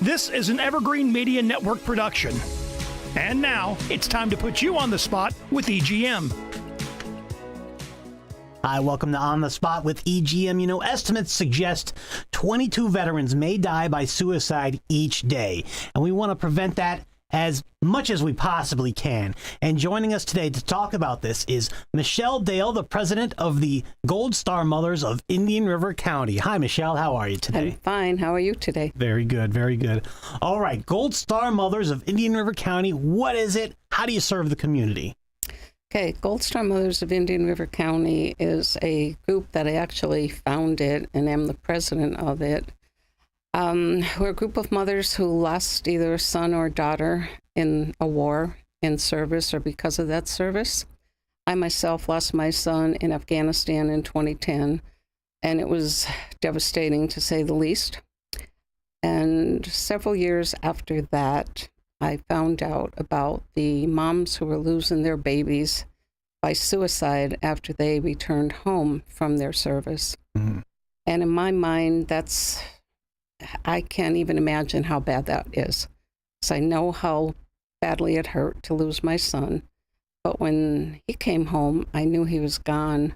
This is an Evergreen Media Network production. And now, it's time to put you on the spot with EGM. Hi, welcome to On the Spot with EGM. You know, estimates suggest 22 veterans may die by suicide each day, and we want to prevent that as much as we possibly can. And joining us today to talk about this is Michelle Dale, the president of the Gold Star Mothers of Indian River County. Hi, Michelle. How are you today? I'm fine. How are you today? Very good, very good. All right, Gold Star Mothers of Indian River County. What is it? How do you serve the community? Okay, Gold Star Mothers of Indian River County is a group that I actually founded and am the president of it. We're a group of mothers who lost either a son or daughter in a war, in service, or because of that service. I myself lost my son in Afghanistan in 2010, and it was devastating to say the least. And several years after that, I found out about the moms who were losing their babies by suicide after they returned home from their service. Mm-hmm. And in my mind, I can't even imagine how bad that is. So I know how badly it hurt to lose my son. But when he came home, I knew he was gone.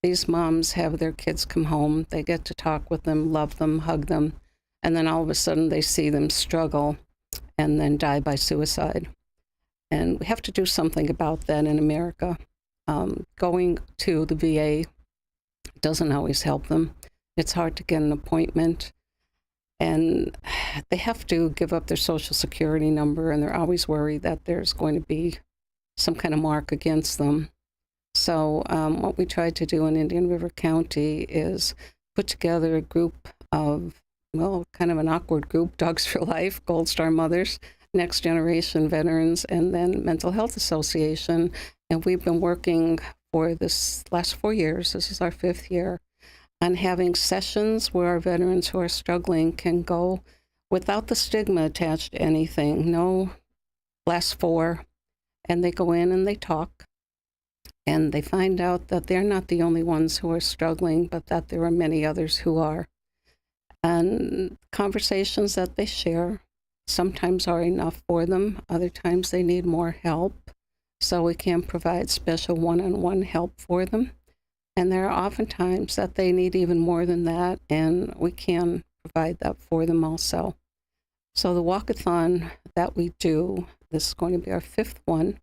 These moms have their kids come home. They get to talk with them, love them, hug them. And then all of a sudden they see them struggle and then die by suicide. And we have to do something about that in America. Going to the VA doesn't always help them. It's hard to get an appointment. And they have to give up their Social Security number, and they're always worried that there's going to be some kind of mark against them. So what we tried to do in Indian River County is put together a group of, well, kind of an awkward group, Dogs for Life, Gold Star Mothers, Next Generation Veterans, and then Mental Health Association. And we've been working for this last 4 years, this is our 5th year, on having sessions where our veterans who are struggling can go without the stigma attached to anything, no last 4, and they go in and they talk, and they find out that they're not the only ones who are struggling, but that there are many others who are. And conversations that they share sometimes are enough for them. Other times they need more help. So we can provide special one-on-one help for them. And there are often times that they need even more than that, and we can provide that for them also. So the walkathon that we do, this is going to be our 5th one.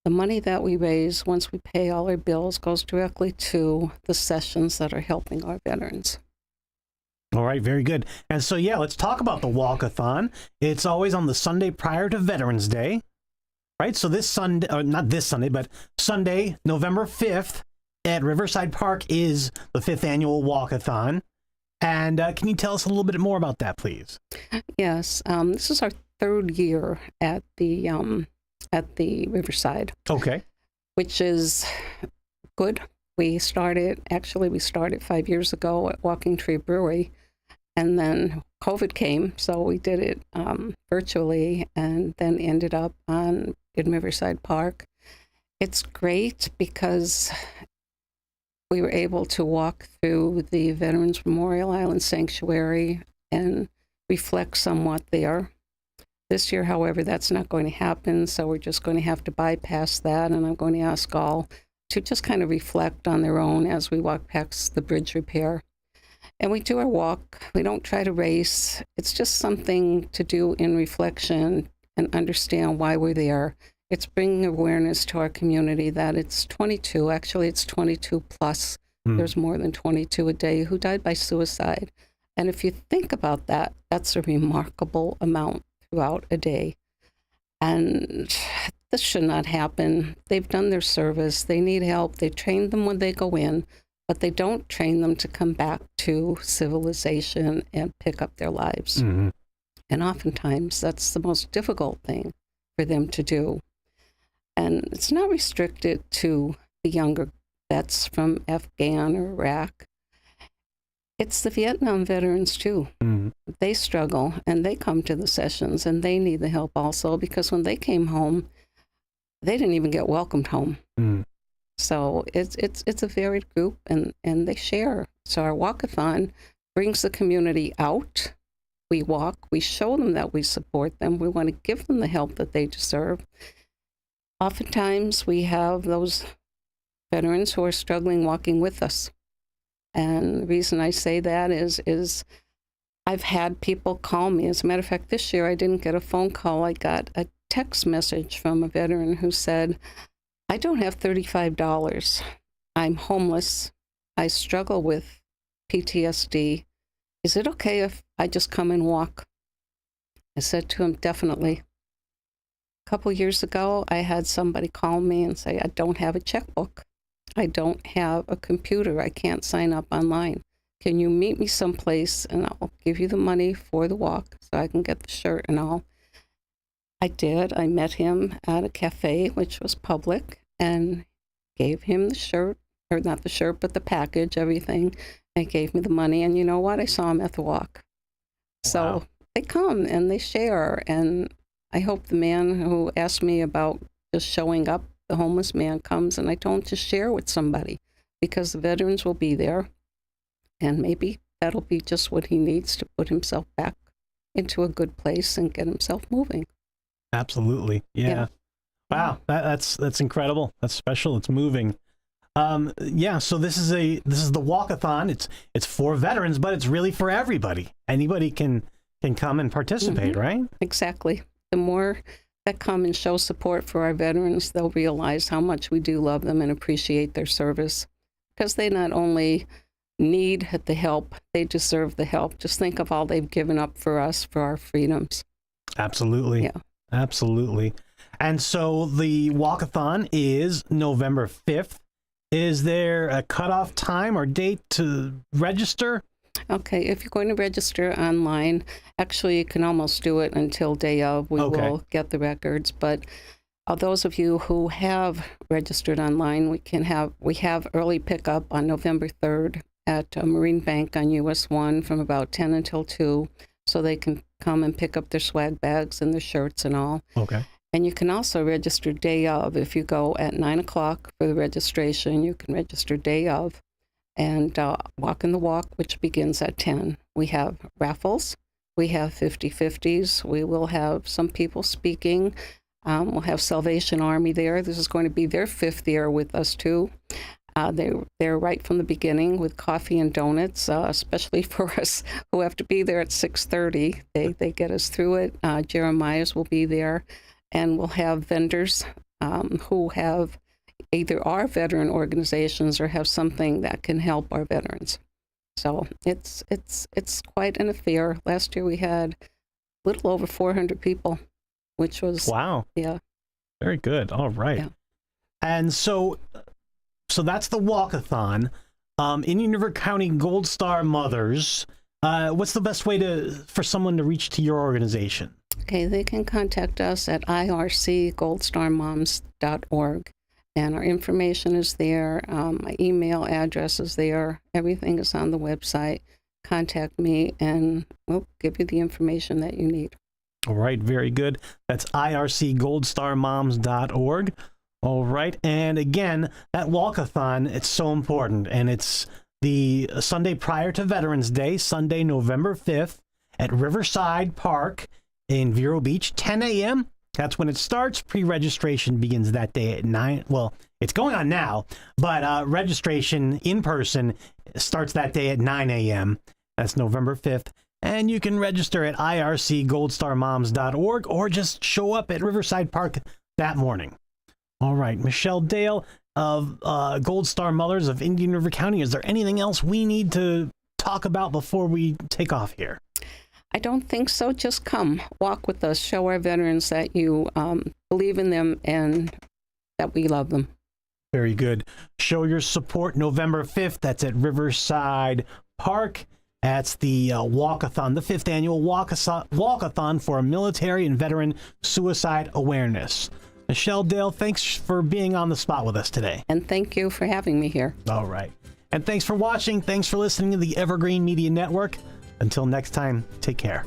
The money that we raise, once we pay all our bills, goes directly to the sessions that are helping our veterans. All right, very good. And so, yeah, let's talk about the walkathon. It's always on the Sunday prior to Veterans Day, right? So this Sunday, or not this Sunday, but Sunday, November 5th, at Riverside Park is the 5th annual walkathon. And can you tell us a little bit more about that, please? Yes, this is our 3rd year at the Riverside. Okay. Which is good. We started 5 years ago at Walking Tree Brewery, and then COVID came, so we did it virtually, and then ended up in Riverside Park. It's great because we were able to walk through the Veterans Memorial Island Sanctuary and reflect somewhat there. This year, however, that's not going to happen, so we're just going to have to bypass that, and I'm going to ask all to just kind of reflect on their own as we walk past the bridge repair. And we do our walk. We don't try to race. It's just something to do in reflection and understand why we're there. It's bringing awareness to our community that it's 22, actually it's 22 plus. There's more than 22 a day who died by suicide. And if you think about that, that's a remarkable amount throughout a day. And this should not happen. They've done their service. They need help. They train them when they go in, but they don't train them to come back to civilization and pick up their lives. Mm-hmm. And oftentimes that's the most difficult thing for them to do. And it's not restricted to the younger vets from Afghan or Iraq. It's the Vietnam veterans too. Mm-hmm. They struggle and they come to the sessions and they need the help also, because when they came home, they didn't even get welcomed home. Mm-hmm. So it's a varied group and they share. So our walkathon brings the community out. we walk, we show them that we support them. We want to give them the help that they deserve. Oftentimes, we have those veterans who are struggling walking with us. And the reason I say that is I've had people call me. As a matter of fact, this year I didn't get a phone call. I got a text message from a veteran who said, I don't have $35. I'm homeless. I struggle with PTSD. Is it okay if I just come and walk? I said to him, definitely. A couple years ago, I had somebody call me and say, I don't have a checkbook. I don't have a computer. I can't sign up online. Can you meet me someplace and I'll give you the money for the walk so I can get the shirt and all. I did. I met him at a cafe, which was public, and gave him the shirt, or not the shirt, but the package, everything. And gave me the money. And you know what? I saw him at the walk. So Wow. they come and they share. And I hope the man who asked me about just showing up, the homeless man, comes, and I told him to share with somebody, because the veterans will be there, and maybe that'll be just what he needs to put himself back into a good place and get himself moving. Absolutely. Yeah. Yeah. Wow. That's incredible. That's special. It's moving. Yeah. So this is the walkathon. It's for veterans, but it's really for everybody. Anybody can come and participate, right? Exactly. The more that come and show support for our veterans, they'll realize how much we do love them and appreciate their service, because they not only need the help, they deserve the help. Just think of all they've given up for us, for our freedoms. Absolutely. Yeah. Absolutely. And so the walkathon is November 5th. Is there a cutoff time or date to register? Okay, if you're going to register online, actually you can almost do it until day of. We Okay. will get the records, but those of you who have registered online, we have early pickup on November 3rd at Marine Bank on US 1 from about 10 until 2, so they can come and pick up their swag bags and their shirts and all. Okay. And you can also register day of. If you go at 9 o'clock for the registration, you can register day of and walk in the walk, which begins at 10. We have raffles. We have 50/50s. We will have some people speaking. We'll have Salvation Army there. This is going to be their 5th year with us, too. They're right from the beginning with coffee and donuts, especially for us who have to be there at 6:30. They get us through it. Jeremiah's will be there. And we'll have vendors who have either our veteran organizations or have something that can help our veterans. So it's quite an affair. Last year we had a little over 400 people, which was Wow. yeah. Very good. All right. Yeah. And so that's the walkathon. Indian River County Gold Star Mothers. What's the best way for someone to reach to your organization? Okay, they can contact us at ircgoldstarmoms.org, and our information is there. My email address is there. Everything is on the website. Contact me, and we'll give you the information that you need. All right, very good. That's ircgoldstarmoms.org. All right, and again, that walkathon, it's so important, and it's the Sunday prior to Veterans Day, Sunday, November 5th, at Riverside Park in Vero Beach, 10 a.m. That's when it starts. Pre-registration begins that day at 9. Well, it's going on now, but registration in person starts that day at 9 a.m. That's November 5th. And you can register at ircgoldstarmoms.org or just show up at Riverside Park that morning. All right, Michelle Dale of Gold Star Mothers of Indian River County. Is there anything else we need to talk about before we take off here? I don't think so. Just come, walk with us, show our veterans that you believe in them and that we love them. Very good. Show your support November 5th. That's at Riverside Park. That's the walkathon, the 5th annual walkathon for military and veteran suicide awareness. Michelle Dale, thanks for being on the spot with us today. And thank you for having me here. All right. And thanks for watching. Thanks for listening to the Evergreen Media Network. Until next time, take care.